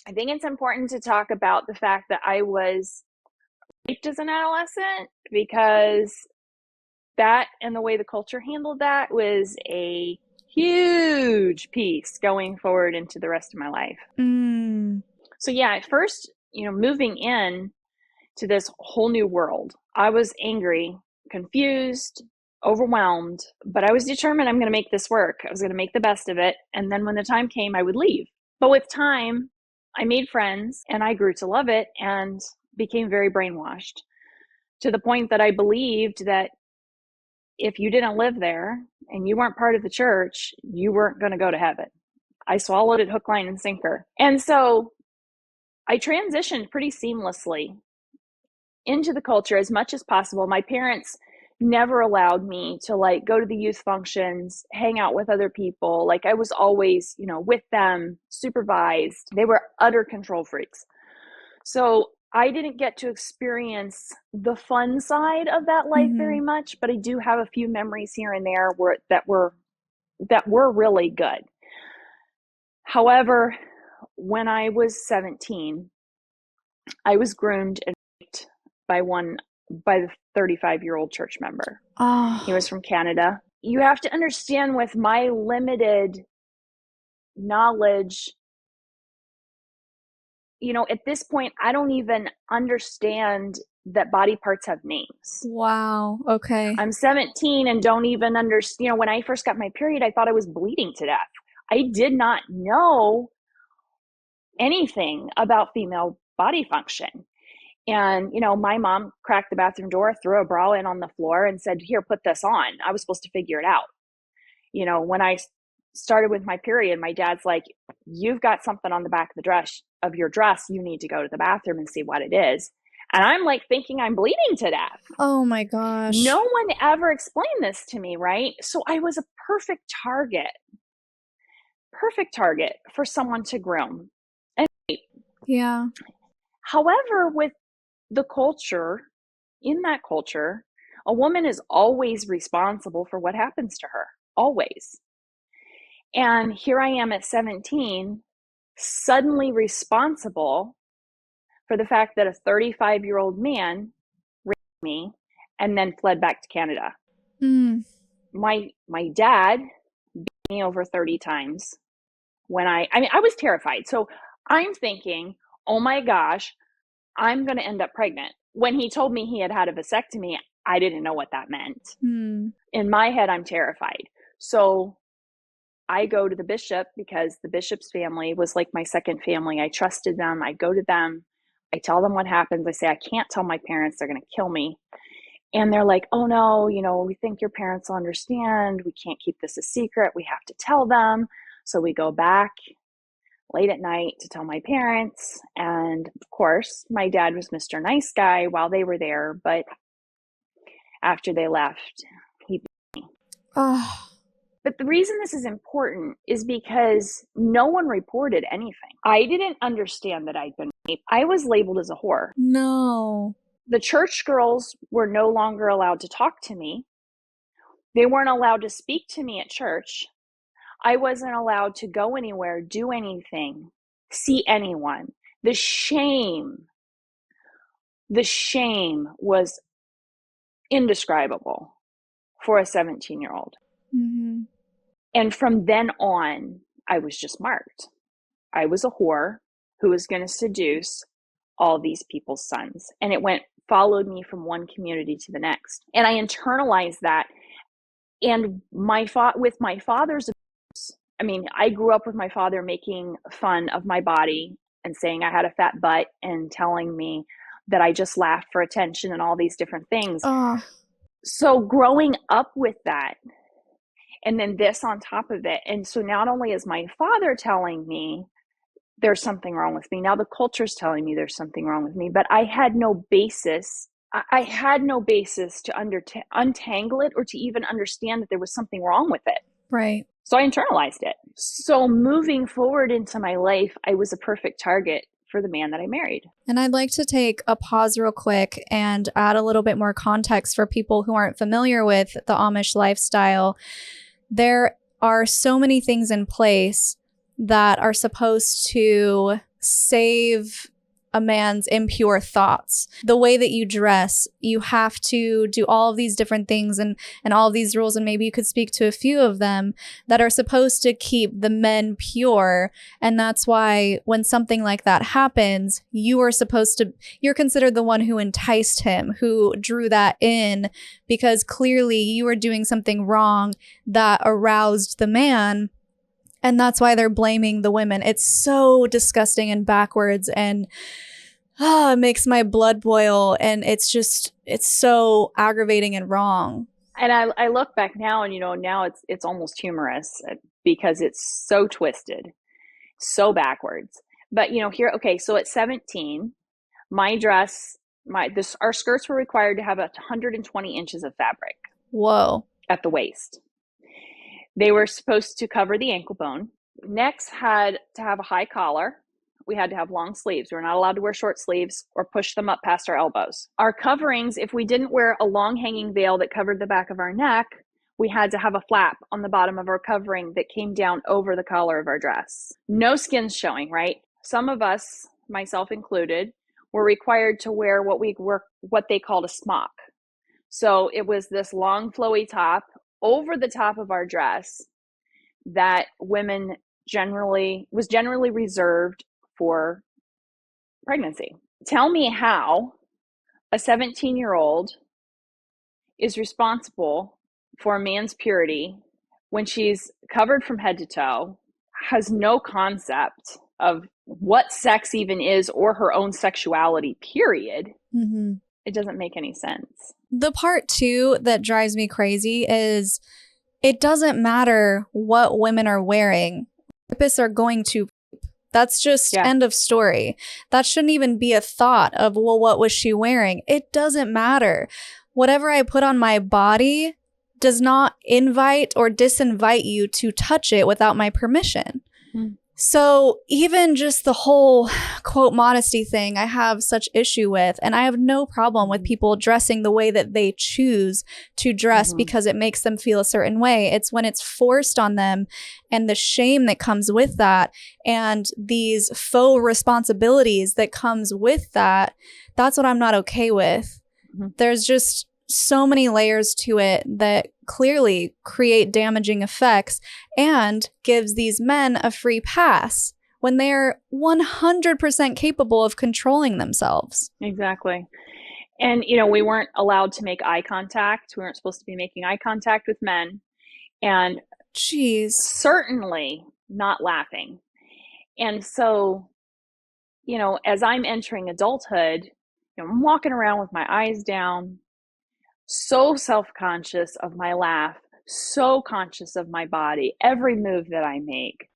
I think it's important to talk about the fact that I was raped as an adolescent, because that and the way the culture handled that was a huge piece going forward into the rest of my life. So yeah, at first, moving in to this whole new world, I was angry, confused, overwhelmed, but I was determined I'm going to make this work. I was going to make the best of it. And then when the time came, I would leave. But with time, I made friends and I grew to love it and became very brainwashed, to the point that I believed that if you didn't live there and you weren't part of the church, you weren't going to go to heaven. I swallowed it hook, line, and sinker. And so I transitioned pretty seamlessly into the culture as much as possible. My parents never allowed me to go to the youth functions, hang out with other people. I was always, with them, supervised. They were utter control freaks. So I didn't get to experience the fun side of that life very much, but I do have a few memories here and there that were really good. However, when I was 17, I was groomed and raped by the 35-year-old church member. Oh. He was from Canada. You have to understand, with my limited knowledge, at this point, I don't even understand that body parts have names. Wow. Okay. I'm 17 and don't even understand. When I first got my period, I thought I was bleeding to death. I did not know anything about female body function. And, my mom cracked the bathroom door, threw a bra in on the floor and said, "Here, put this on." I was supposed to figure it out. When I started with my period, my dad's like, "You've got something on the back of your dress. You need to go to the bathroom and see what it is." And I'm thinking I'm bleeding to death. Oh my gosh. No one ever explained this to me, right? So I was a perfect target for someone to groom. Yeah. However, with the culture, in that culture, a woman is always responsible for what happens to her, always. And here I am at 17, suddenly responsible for the fact that a 35-year-old man raped me and then fled back to Canada. My dad beat me over 30 times when I was terrified. So I'm thinking, oh my gosh, I'm going to end up pregnant. When he told me he had had a vasectomy, I didn't know what that meant. In my head, I'm terrified. So I go to the bishop, because the bishop's family was like my second family. I trusted them. I go to them. I tell them what happens. I say, I can't tell my parents. They're going to kill me. And they're like, "Oh no, we think your parents will understand. We can't keep this a secret. We have to tell them." So we go back late at night to tell my parents. And of course, my dad was Mr. Nice Guy while they were there. But after they left, he beat me. Oh. But the reason this is important is because no one reported anything. I didn't understand that I'd been raped. I was labeled as a whore. No. The church girls were no longer allowed to talk to me. They weren't allowed to speak to me at church. I wasn't allowed to go anywhere, do anything, see anyone. The shame was indescribable for a 17-year-old. And from then on, I was just marked. I was a whore who was going to seduce all these people's sons. And it followed me from one community to the next. And I internalized that. And with my father's abuse, I grew up with my father making fun of my body and saying I had a fat butt and telling me that I just laughed for attention and all these different things. So growing up with that, and then this on top of it. And so not only is my father telling me there's something wrong with me, now the culture's telling me there's something wrong with me, but I had no basis. I had no basis to untangle it or to even understand that there was something wrong with it. Right. So I internalized it. So moving forward into my life, I was a perfect target for the man that I married. And I'd like to take a pause real quick and add a little bit more context for people who aren't familiar with the Amish lifestyle. There are so many things in place that are supposed to save a man's impure thoughts. The way that you dress, you have to do all of these different things and all of these rules, and maybe you could speak to a few of them that are supposed to keep the men pure. And that's why when something like that happens, you're considered the one who enticed him, who drew that in, because clearly you were doing something wrong that aroused the man. And that's why they're blaming the women. It's so disgusting and backwards, and it makes my blood boil. And it's so aggravating and wrong. And I look back now, and now it's almost humorous because it's so twisted, so backwards. But here, okay, so at 17, my dress, our skirts were required to have 120 inches of fabric. Whoa. At the waist. They were supposed to cover the ankle bone. Necks had to have a high collar. We had to have long sleeves. We were not allowed to wear short sleeves or push them up past our elbows. Our coverings, if we didn't wear a long hanging veil that covered the back of our neck, we had to have a flap on the bottom of our covering that came down over the collar of our dress. No skin showing, right? Some of us, myself included, were required to wear what they called a smock. So it was this long flowy top over the top of our dress that was generally reserved for pregnancy. Tell me how a 17-year-old is responsible for a man's purity when she's covered from head to toe, has no concept of what sex even is or her own sexuality, period. Mm-hmm. It doesn't make any sense. The part too that drives me crazy is it doesn't matter what women are wearing. Rapists are going to. That's just end of story. That shouldn't even be a thought of, well, what was she wearing? It doesn't matter. Whatever I put on my body does not invite or disinvite you to touch it without my permission. Mm-hmm. So even just the whole quote modesty thing, I have such issue with, and I have no problem with people dressing the way that they choose to dress because it makes them feel a certain way. It's when it's forced on them and the shame that comes with that and these faux responsibilities that comes with that. That's what I'm not okay with. Mm-hmm. There's just so many layers to it that clearly create damaging effects and gives these men a free pass when they're 100% capable of controlling themselves. Exactly. And, we weren't allowed to make eye contact. We weren't supposed to be making eye contact with men. And certainly not laughing. And so, as I'm entering adulthood, I'm walking around with my eyes down, so self-conscious of my laugh, so conscious of my body, every move that I make.